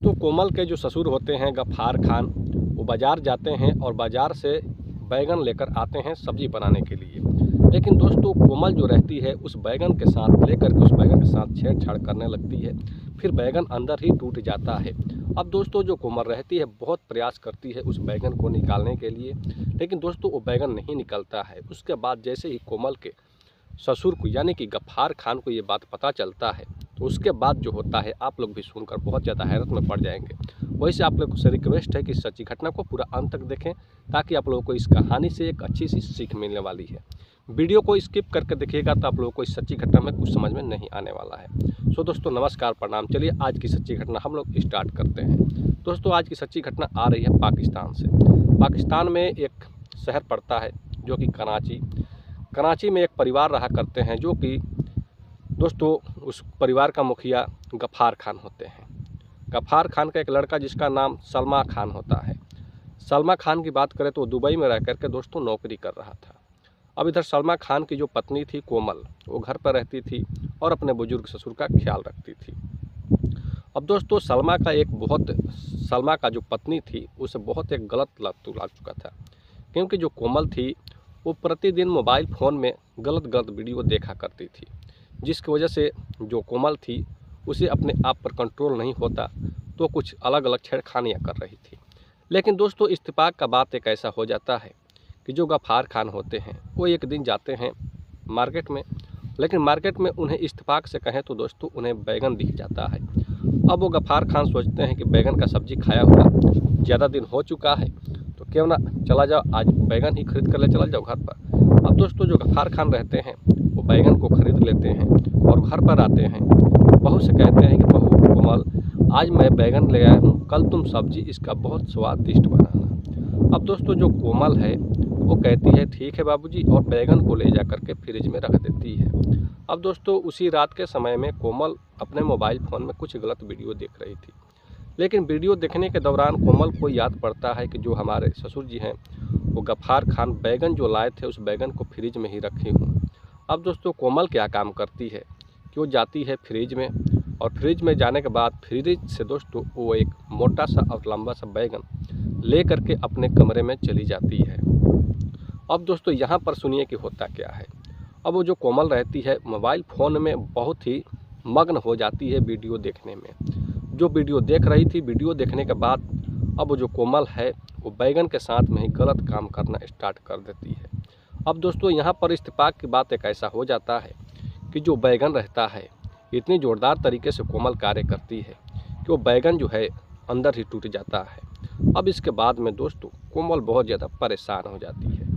तो कोमल के जो ससुर होते हैं गफ्फार खान, वो बाज़ार जाते हैं और बाज़ार से बैगन लेकर आते हैं सब्ज़ी बनाने के लिए। लेकिन दोस्तों कोमल जो रहती है उस बैगन के साथ लेकर के उस बैगन के साथ छेड़छाड़ करने लगती है, फिर बैगन अंदर ही टूट जाता है। अब दोस्तों जो कोमल रहती है बहुत प्रयास करती है उस बैगन को निकालने के लिए, लेकिन दोस्तों वो बैगन नहीं निकलता है। उसके बाद जैसे ही कोमल के ससुर को यानी कि गफ्फार खान को ये बात पता चलता है, तो उसके बाद जो होता है आप लोग भी सुनकर बहुत ज़्यादा हैरत में पड़ जाएंगे। वैसे आप लोग से रिक्वेस्ट है कि इस सच्ची घटना को पूरा अंत तक देखें, ताकि आप लोगों को इस कहानी से एक अच्छी सी सीख मिलने वाली है। वीडियो को स्किप करके देखिएगा तो आप लोगों को इस सच्ची घटना में कुछ समझ में नहीं आने वाला है। सो दोस्तों नमस्कार, प्रणाम। चलिए आज की सच्ची घटना हम लोग स्टार्ट करते हैं। दोस्तों आज की सच्ची घटना आ रही है पाकिस्तान से। पाकिस्तान में एक शहर पड़ता है जो कि कराची में एक परिवार रहा करते हैं, जो कि दोस्तों उस परिवार का मुखिया गफ्फार खान होते हैं। गफ्फार खान का एक लड़का जिसका नाम सलमा खान होता है। सलमा खान की बात करें तो दुबई में रह करके दोस्तों नौकरी कर रहा था। अब इधर सलमा खान की जो पत्नी थी कोमल, वो घर पर रहती थी और अपने बुजुर्ग ससुर का ख्याल रखती थी। अब दोस्तों सलमा का जो पत्नी थी उसे बहुत एक गलत लत लग चुका था, क्योंकि जो कोमल थी वो प्रतिदिन मोबाइल फ़ोन में गलत वीडियो देखा करती थी, जिसकी वजह से जो कोमल थी उसे अपने आप पर कंट्रोल नहीं होता, तो कुछ अलग अलग छेड़खानियाँ कर रही थी। लेकिन दोस्तों इत्तेफाक का बात एक ऐसा हो जाता है कि जो गफ्फार खान होते हैं वो एक दिन जाते हैं मार्केट में, लेकिन मार्केट में उन्हें इत्तेफाक से कहें तो दोस्तों उन्हें बैगन दिख जाता है। अब वो गफ्फार खान सोचते हैं कि बैगन का सब्ज़ी खाया हुआ ज़्यादा दिन हो चुका है, तो क्यों ना चला जाओ आज बैगन ही खरीद कर ले चला जाओ घर पर। अब दोस्तों जो गफ्फार खान रहते हैं वो बैगन को खरीद लेते हैं और घर पर आते हैं। बहू से कहते हैं कि बहू कोमल, आज मैं बैगन ले आया हूँ, कल तुम सब्जी इसका बहुत स्वादिष्ट बनाना। अब दोस्तों जो कोमल है वो कहती है ठीक है बाबूजी, और बैगन को ले जा करके फ्रिज में रख देती है। अब दोस्तों उसी रात के समय में कोमल अपने मोबाइल फ़ोन में कुछ गलत वीडियो देख रही थी, लेकिन वीडियो देखने के दौरान कोमल को याद पड़ता है कि जो हमारे ससुर जी हैं वो गफ्फार खान बैगन जो लाए थे उस बैगन को फ्रिज में ही रखी हूँ। अब दोस्तों कोमल क्या काम करती है कि वो जाती है फ्रिज में, और फ्रिज में जाने के बाद फ्रिज से दोस्तों वो एक मोटा सा और लंबा सा बैगन ले करके अपने कमरे में चली जाती है। अब दोस्तों यहाँ पर सुनिए कि होता क्या है। अब वो जो कोमल रहती है मोबाइल फ़ोन में बहुत ही मग्न हो जाती है वीडियो देखने में। जो वीडियो देख रही थी, वीडियो देखने के बाद अब वो जो कोमल है वो बैगन के साथ में ही गलत काम करना स्टार्ट कर देती है। अब दोस्तों यहाँ पर इत्तेफाक की बात एक ऐसा हो जाता है कि जो बैगन रहता है इतनी ज़ोरदार तरीके से कोमल कार्य करती है कि वो बैगन जो है अंदर ही टूट जाता है। अब इसके बाद में दोस्तों कोमल बहुत ज़्यादा परेशान हो जाती है,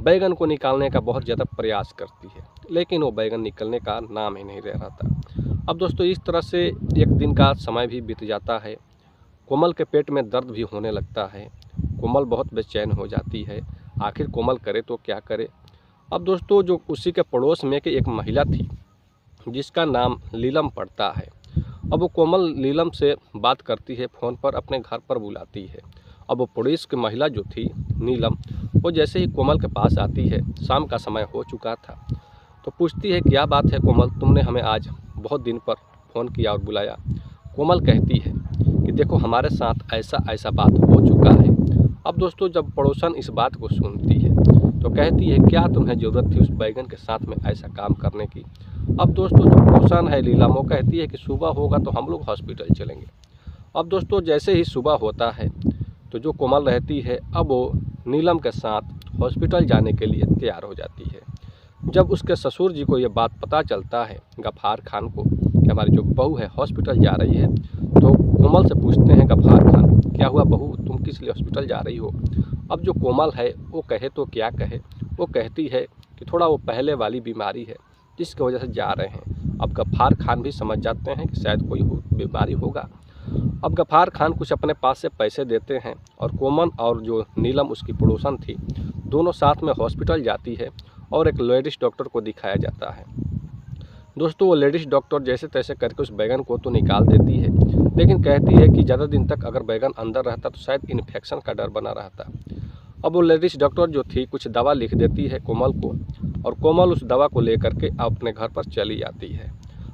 बैगन को निकालने का बहुत ज़्यादा प्रयास करती है, लेकिन वो बैगन निकलने का नाम ही नहीं ले रहा था। अब दोस्तों इस तरह से एक दिन का समय भी बीत जाता है। कोमल के पेट में दर्द भी होने लगता है, कोमल बहुत बेचैन हो जाती है। आखिर कोमल करे तो क्या करे। अब दोस्तों जो उसी के पड़ोस में की एक महिला थी जिसका नाम नीलम पड़ता है। अब वो कोमल नीलम से बात करती है, फ़ोन पर अपने घर पर बुलाती है। अब वो पड़ोस की महिला जो थी नीलम, वो जैसे ही कोमल के पास आती है, शाम का समय हो चुका था, तो पूछती है क्या बात है कोमल, तुमने हमें आज बहुत दिन पर फ़ोन किया और बुलाया। कोमल कहती है कि देखो हमारे साथ ऐसा ऐसा बात हो चुका है। अब दोस्तों जब पड़ोसन इस बात को सुनती है तो कहती है क्या तुम्हें ज़रूरत थी उस बैगन के साथ में ऐसा काम करने की। अब दोस्तों जो पड़ोसन है लीला, वो कहती है कि सुबह होगा तो हम लोग हॉस्पिटल चलेंगे। अब दोस्तों जैसे ही सुबह होता है तो जो कोमल रहती है अब वो नीलम के साथ हॉस्पिटल जाने के लिए तैयार हो जाती है। जब उसके ससुर जी को ये बात पता चलता है गफ्फार खान को कि हमारी जो बहू है हॉस्पिटल जा रही है, तो कोमल से पूछते हैं गफ्फार खान क्या हुआ बहू, तुम किस लिए हॉस्पिटल जा रही हो। अब जो कोमल है वो कहे तो क्या कहे, वो कहती है कि थोड़ा वो पहले वाली बीमारी है जिसकी वजह से जा रहे हैं। अब गफ्फार खान भी समझ जाते हैं कि शायद कोई बीमारी होगा। अब गफ्फार खान कुछ अपने पास से पैसे देते हैं और कोमल और जो नीलम उसकी पड़ोसन थी दोनों साथ में हॉस्पिटल जाती है और एक लेडीज़ डॉक्टर को दिखाया जाता है। दोस्तों वो लेडीज़ डॉक्टर जैसे तैसे करके उस बैगन को तो निकाल देती है, लेकिन कहती है कि ज़्यादा दिन तक अगर बैगन अंदर रहता तो शायद इन्फेक्शन का डर बना रहता। अब वो लेडीज़ डॉक्टर जो थी कुछ दवा लिख देती है कोमल को, और कोमल उस दवा को लेकर के अपने घर पर चली जाती है।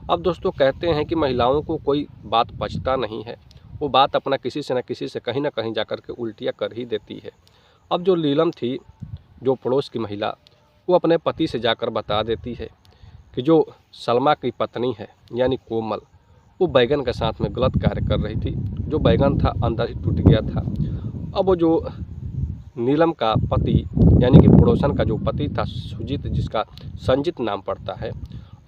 अब दोस्तों कहते हैं कि महिलाओं को कोई बात पचता नहीं है, वो बात अपना किसी से न किसी से कहीं ना कहीं जाकर के उल्टियाँ कर ही देती है। अब जो नीलम थी, जो पड़ोस की महिला, वो अपने पति से जाकर बता देती है कि जो सलमा की पत्नी है यानी कोमल, वो बैगन के साथ में गलत कार्य कर रही थी। जो बैगन था अंदर ही टूट गया था। अब वो जो नीलम का पति यानी कि पड़ोसन का जो पति था सुजीत, जिसका संजीत नाम पड़ता है,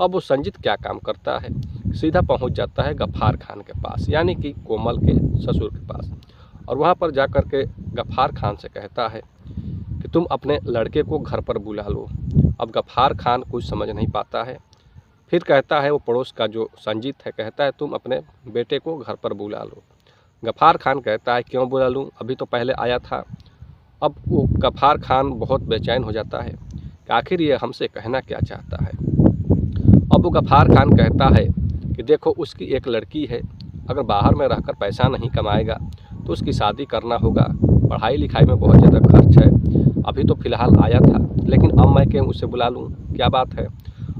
अब वो संजीत क्या काम करता है, सीधा पहुंच जाता है गफ़ार खान के पास यानी कि कोमल के ससुर के पास, और वहां पर जाकर के गफ़ार खान से कहता है कि तुम अपने लड़के को घर पर बुला लो। अब गफ़ार खान कुछ समझ नहीं पाता है। फिर कहता है वो पड़ोस का जो संजीत है, कहता है तुम अपने बेटे को घर पर बुला लो। गफ़ार खान कहता है क्यों बुला लूँ, अभी तो पहले आया था। अब वो गफ़ार खान बहुत बेचैन हो जाता है कि आखिर ये हमसे कहना क्या चाहता है। अब वो गफ़ार खान कहता है कि देखो उसकी एक लड़की है, अगर बाहर में रहकर पैसा नहीं कमाएगा तो उसकी शादी करना होगा, पढ़ाई लिखाई में बहुत ज़्यादा खर्च है। अभी तो फ़िलहाल आया था, लेकिन अब मैं क्यों उसे बुला लूँ, क्या बात है।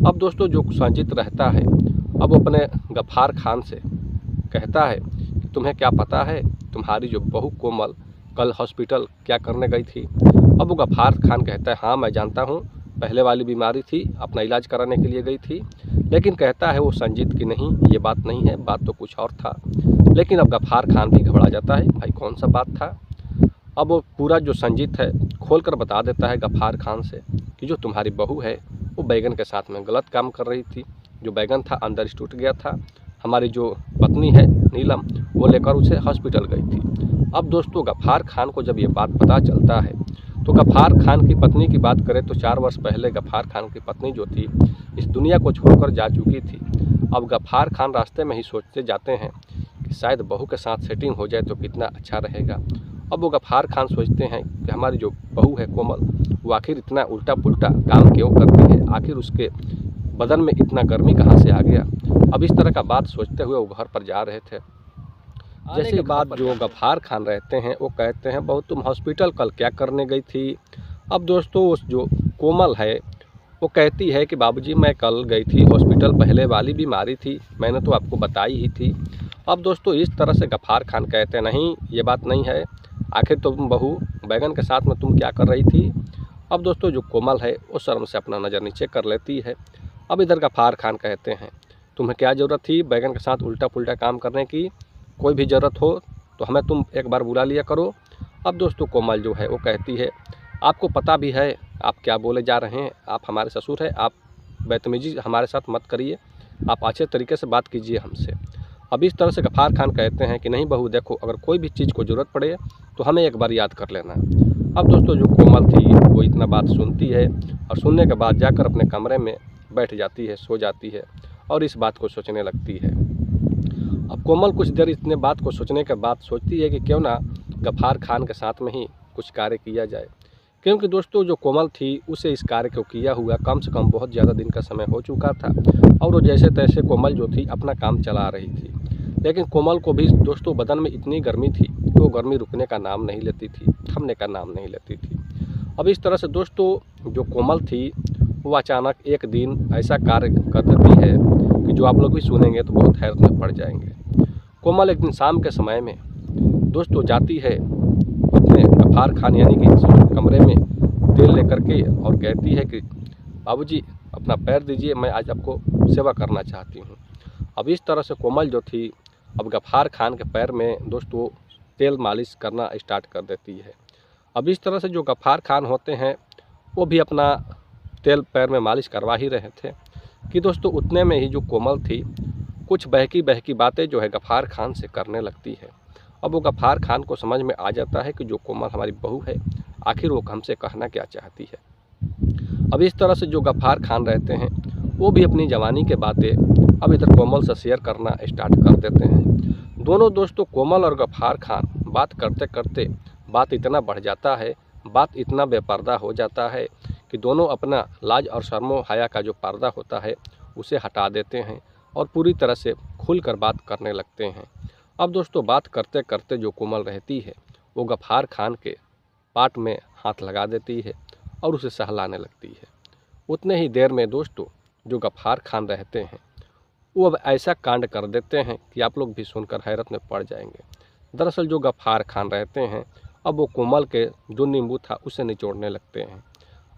अब दोस्तों जो संजीत रहता है, अब वो अपने गफ़ार खान से कहता है कि तुम्हें क्या पता है तुम्हारी जो बहू कोमल कल हॉस्पिटल क्या करने गई थी। अब वो गफ़ार खान कहता है हाँ मैं जानता हूँ, पहले वाली बीमारी थी, अपना इलाज कराने के लिए गई थी। लेकिन कहता है वो संजीत की नहीं, ये बात नहीं है, बात तो कुछ और था। लेकिन अब गफ़ार खान भी घबरा जाता है, भाई कौन सा बात था। अब वो पूरा जो संजीत है खोल कर बता देता है गफ़ार खान से कि जो तुम्हारी बहू है वो बैगन के साथ में गलत काम कर रही थी। जो बैगन था अंदर से टूट गया था। हमारी जो पत्नी है नीलम, वो लेकर उसे हॉस्पिटल गई थी। अब दोस्तों गफ़ार खान को जब ये बात पता चलता है तो गफ़ार खान की पत्नी की बात करें तो 4 वर्ष पहले गफ़ार खान की पत्नी जो थी इस दुनिया को छोड़कर जा चुकी थी। अब गफ़ार खान रास्ते में ही सोचते जाते हैं कि शायद बहू के साथ सेटिंग हो जाए तो कितना अच्छा रहेगा। अब वो गफ़ार खान सोचते हैं कि हमारी जो बहू है कोमल, वो आखिर इतना उल्टा पुल्टा काम क्यों करती है, आखिर उसके बदन में इतना गर्मी कहाँ से आ गया। अब इस तरह का बात सोचते हुए वो घर पर जा रहे थे। जैसे ही बात जो गफ़ार खान रहते हैं वो कहते हैं बहू तुम हॉस्पिटल कल क्या करने गई थी। अब दोस्तों उस जो कोमल है वो कहती है कि बाबूजी मैं कल गई थी हॉस्पिटल, पहले वाली बीमारी थी, मैंने तो आपको बताई ही थी। अब दोस्तों इस तरह से गफ़ार खान कहते हैं नहीं ये बात नहीं है, आखिर तुम बहू बैगन के साथ में तुम क्या कर रही थी। अब दोस्तों जो कोमल है वो शर्म से अपना नज़र नीचे कर लेती है। अब इधर गफ़ार खान कहते हैं तुम्हें क्या ज़रूरत थी बैगन के साथ उल्टा पुल्टा काम करने की, कोई भी ज़रूरत हो तो हमें तुम एक बार बुला लिया करो। अब दोस्तों कोमल जो है वो कहती है आपको पता भी है आप क्या बोले जा रहे हैं, आप हमारे ससुर हैं, आप बदतमीजी हमारे साथ मत करिए, आप अच्छे तरीके से बात कीजिए हमसे। अब इस तरह से गफ़ार खान कहते हैं कि नहीं बहू देखो अगर कोई भी चीज़ को ज़रूरत पड़े तो हमें एक बार याद कर लेना। अब दोस्तों जो कोमल थी वो इतना बात सुनती है और सुनने के बाद जाकर अपने कमरे में बैठ जाती है, सो जाती है और इस बात को सोचने लगती है। अब कोमल कुछ देर इतने बात को सोचने के बाद सोचती है कि क्यों ना गफ़ार खान के साथ में ही कुछ कार्य किया जाए, क्योंकि दोस्तों जो कोमल थी उसे इस कार्य को किया हुआ कम से कम बहुत ज़्यादा दिन का समय हो चुका था और वो जैसे तैसे कोमल जो थी अपना काम चला रही थी। लेकिन कोमल को भी दोस्तों बदन में इतनी गर्मी थी कि वो गर्मी रुकने का नाम नहीं लेती थी, थमने का नाम नहीं लेती थी। अब इस तरह से दोस्तों जो कोमल थी वो अचानक एक दिन ऐसा कार्य कर देती है कि जो आप लोग भी सुनेंगे तो बहुत हैरत में पड़ जाएंगे। कोमल एक दिन शाम के समय में दोस्तों जाती है अपने गफ़ार खान यानी कि कमरे में तेल लेकर के और कहती है कि बाबूजी अपना पैर दीजिए, मैं आज आपको सेवा करना चाहती हूँ। अब इस तरह से कोमल जो थी अब गफ़ार खान के पैर में दोस्तों तेल मालिश करना स्टार्ट कर देती है। अब इस तरह से जो गफ़ार खान होते हैं वो भी अपना तेल पैर में मालिश करवा ही रहे थे कि दोस्तों उतने में ही जो कोमल थी कुछ बहकी बहकी बातें जो है गफ़ार खान से करने लगती है। अब वो गफ़ार खान को समझ में आ जाता है कि जो कोमल हमारी बहू है आखिर वो हमसे कहना क्या चाहती है। अब इस तरह से जो गफ़ार खान रहते हैं वो भी अपनी जवानी के बातें अब इधर कोमल से शेयर करना स्टार्ट कर देते हैं। दोनों दोस्तों कोमल और गफ़ार खान बात करते करते बात इतना बढ़ जाता है, बात इतना बेपर्दा हो जाता है कि दोनों अपना लाज और शर्मो हया का जो पर्दा होता है उसे हटा देते हैं और पूरी तरह से खुलकर बात करने लगते हैं। अब दोस्तों बात करते करते जो कोमल रहती है वो गफ़ार खान के पाट में हाथ लगा देती है और उसे सहलाने लगती है। उतने ही देर में दोस्तों जो गफ़ार खान रहते हैं वो अब ऐसा कांड कर देते हैं कि आप लोग भी सुनकर हैरत में पड़ जाएंगे। दरअसल जो गफ्फार खान रहते हैं अब वो कोमल के जो नींबू था उसे निचोड़ने लगते हैं।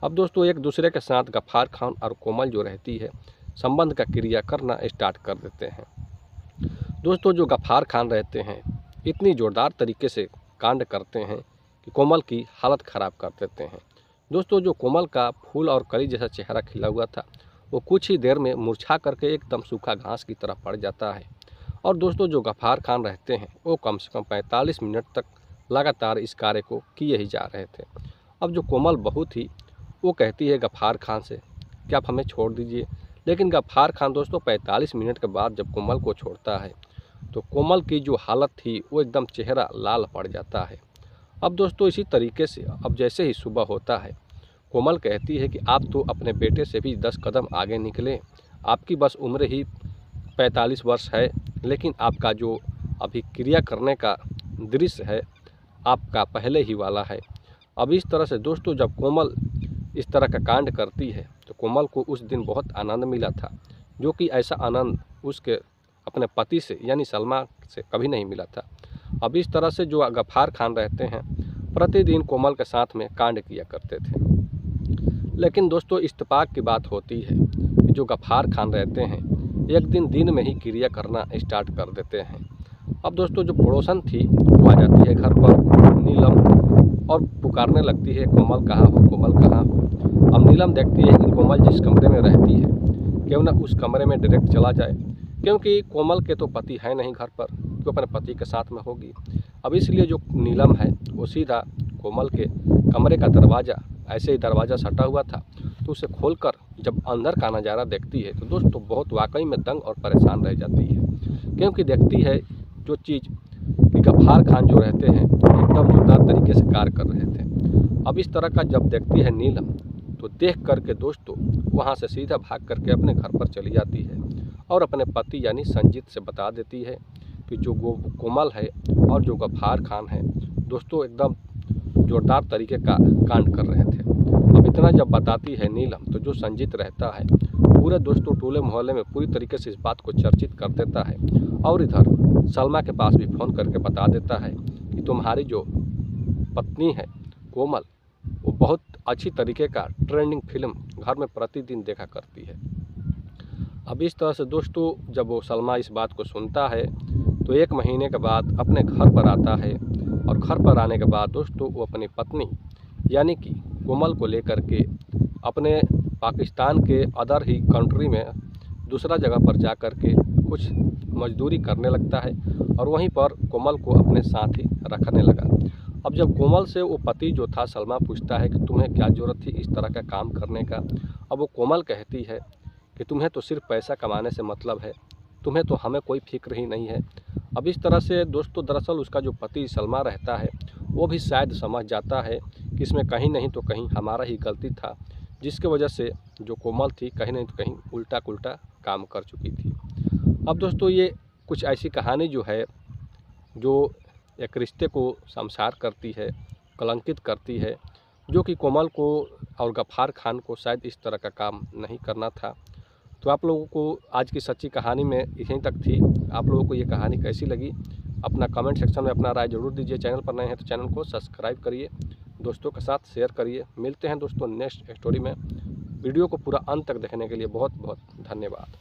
अब दोस्तों एक दूसरे के साथ गफ्फार खान और कोमल जो रहती है संबंध का क्रिया करना स्टार्ट कर देते हैं। दोस्तों जो गफ्फार खान रहते हैं इतनी ज़ोरदार तरीके से कांड करते हैं कि कोमल की हालत ख़राब कर देते हैं। दोस्तों जो कोमल का फूल और कली जैसा चेहरा खिला हुआ था वो कुछ ही देर में मुरझा करके एकदम सूखा घास की तरह पड़ जाता है। और दोस्तों जो गफ्फार खान रहते हैं वो कम से कम 45 मिनट तक लगातार इस कार्य को किए ही जा रहे थे। अब जो कोमल बहू थी वो कहती है गफ्फार खान से कि आप हमें छोड़ दीजिए, लेकिन गफ्फार खान दोस्तों 45 मिनट के बाद जब कोमल को छोड़ता है तो कोमल की जो हालत थी वो एकदम चेहरा लाल पड़ जाता है। अब दोस्तों इसी तरीके से अब जैसे ही सुबह होता है कोमल कहती है कि आप तो अपने बेटे से भी 10 कदम आगे निकले, आपकी बस उम्र ही 45 वर्ष है, लेकिन आपका जो अभी क्रिया करने का दृश्य है आपका पहले ही वाला है। अब इस तरह से दोस्तों जब कोमल इस तरह का कांड करती है तो कोमल को उस दिन बहुत आनंद मिला था, जो कि ऐसा आनंद उसके अपने पति से यानी सलमा से कभी नहीं मिला था। अब इस तरह से जो गफ्फार खान रहते हैं प्रतिदिन कोमल के साथ में कांड किया करते थे। लेकिन दोस्तों इत्तेफाक की बात होती है कि जो गफ्फार खान रहते हैं एक दिन में ही क्रिया करना स्टार्ट कर देते हैं। अब दोस्तों जो पड़ोसन थी वो आ जाती है घर पर नीलम और पुकारने लगती है कोमल कहाँ हो, कोमल कहाँ हो। अब नीलम देखती है कि कोमल जिस कमरे में रहती है क्यों ना उस कमरे में डायरेक्ट चला जाए, क्योंकि कोमल के तो पति है नहीं घर पर, वो अपने पति के साथ में होगी। अब इसलिए जो नीलम है वो सीधा कोमल के कमरे का दरवाज़ा, ऐसे ही दरवाज़ा सटा हुआ था तो उसे खोलकर जब अंदर का नज़ारा देखती है तो दोस्तों बहुत वाकई में दंग और परेशान रह जाती है, क्योंकि देखती है जो चीज़ कि गफ्फार खान जो रहते हैं एकदम जोरदार तरीके से कार्य कर रहे थे। अब इस तरह का जब देखती है नीलम तो देख करके दोस्तों वहाँ से सीधा भाग करके अपने घर पर चली जाती है और अपने पति यानी संजीत से बता देती है कि जो कोमल है और जो गफ्फार खान है दोस्तों एकदम जोरदार तरीके का कांड कर रहे थे। अब इतना जब बताती है नीलम तो जो संजीत रहता है पूरे दोस्तों टोले मोहल्ले में पूरी तरीके से इस बात को चर्चित कर देता है और इधर सलमा के पास भी फ़ोन करके बता देता है कि तुम्हारी जो पत्नी है कोमल वो बहुत अच्छी तरीके का ट्रेंडिंग फिल्म घर में प्रतिदिन देखा करती है। अब इस तरह से दोस्तों जब वो सलमा इस बात को सुनता है तो 1 महीने के बाद अपने घर पर आता है और घर पर आने के बाद दोस्तों वो अपनी पत्नी यानी कि कोमल को लेकर के अपने पाकिस्तान के अदर ही कंट्री में दूसरा जगह पर जा कर के कुछ मजदूरी करने लगता है और वहीं पर कोमल को अपने साथ ही रखने लगा। अब जब कोमल से वो पति जो था सलमा पूछता है कि तुम्हें क्या ज़रूरत थी इस तरह का काम करने का, अब वो कोमल कहती है कि तुम्हें तो सिर्फ पैसा कमाने से मतलब है, तुम्हें तो हमें कोई फिक्र ही नहीं है। अब इस तरह से दोस्तों दरअसल उसका जो पति सलमा रहता है वो भी शायद समझ जाता है कि इसमें कहीं नहीं तो कहीं हमारा ही गलती था, जिसके वजह से जो कोमल थी कहीं नहीं तो कहीं उल्टा पुल्टा काम कर चुकी थी। अब दोस्तों ये कुछ ऐसी कहानी जो है जो एक रिश्ते को शर्मसार करती है, कलंकित करती है, जो कि कोमल को और गफ्फार खान को शायद इस तरह का काम नहीं करना था। तो आप लोगों को आज की सच्ची कहानी में यहीं तक थी। आप लोगों को ये कहानी कैसी लगी अपना कमेंट सेक्शन में अपना राय ज़रूर दीजिए। चैनल पर नए हैं तो चैनल को सब्सक्राइब करिए, दोस्तों के साथ शेयर करिए। मिलते हैं दोस्तों नेक्स्ट स्टोरी में। वीडियो को पूरा अंत तक देखने के लिए बहुत बहुत धन्यवाद।